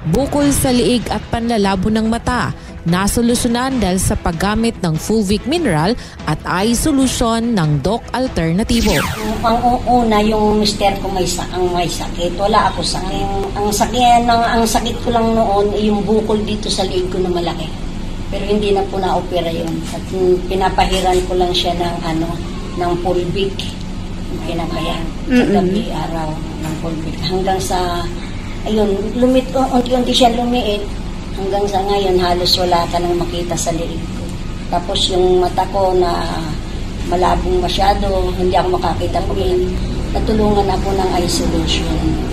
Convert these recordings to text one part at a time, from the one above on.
bukol sa liig at panlalabo ng mata. Nasolusyonan dahil sa paggamit ng Fulvic Mineral at eye solution ng Doc Alternativo. Ang una, yung mister ko may sakit. Wala ako sakit. Ang sakit ko lang noon ay yung bukol dito sa liig ko na malaki. Pero hindi na po na-opera yun. At pinapahiran ko lang siya ng Fulvic. Pinapahiran sa gabi araw ng Fulvic. Hanggang sa, ayun, unti-unti siya lumiit. Hanggang sa ngayon, halos wala ka nang makita sa liig ko. Tapos yung mata ko na malabong masyado, hindi ako makakita po yun. Natulungan ako ng eye solution.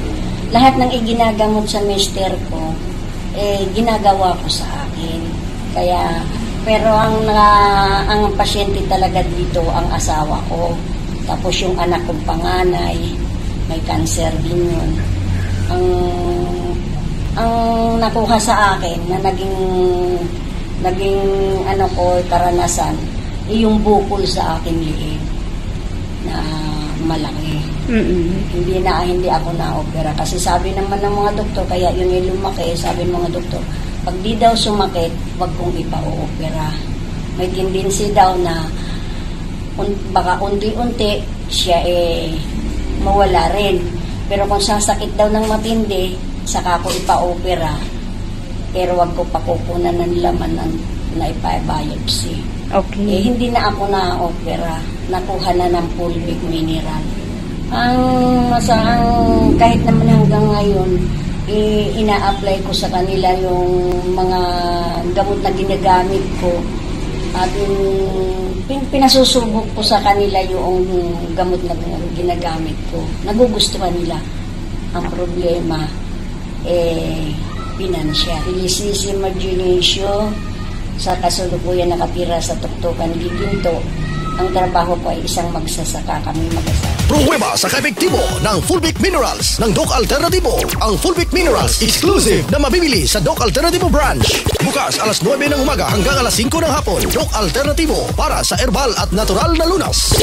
Lahat ng iginagamot sa mister ko, ginagawa ko sa akin. Kaya, pero ang pasyente talaga dito, ang asawa ko. Tapos yung anak kong panganay, may cancer din yun. Ang nakuha sa akin na naging karanasan yung bukol sa aking liig na malaki. Hindi ako na-opera kasi sabi naman ng mga doktor, kaya yun yung lumaki, sabi ng mga doktor, pag di daw sumakit, wag kong ipa-opera. May tendency daw na baka unti-unti siya mawala rin. Pero kung sasakit daw ng matindi, saka ko ipa-opera, pero wag ko pakukunan ng laman na ipa-biopsy. Okay. Hindi na ako na-opera. Nakuha na ng Fulvic Mineral. Kahit naman hanggang ngayon, ina-apply ko sa kanila yung mga gamot na ginagamit ko. At pinasusubok ko sa kanila yung gamot na ginagamit ko. Nagugustuhan nila. Ang problema, financial. Release imagination, sa kasalukuyan nakatira sa tuktukan giginto. Ang trabaho ko ay isang magsasaka, kami mag-asawa. Pruweba sa kaepektibo ng Fulvic Minerals ng Doc Alternativo. Ang Fulvic Minerals exclusive na mabibili sa Doc Alternativo branch. Bukas alas 9 ng umaga hanggang alas 5 ng hapon. Doc Alternativo para sa herbal at natural na lunas.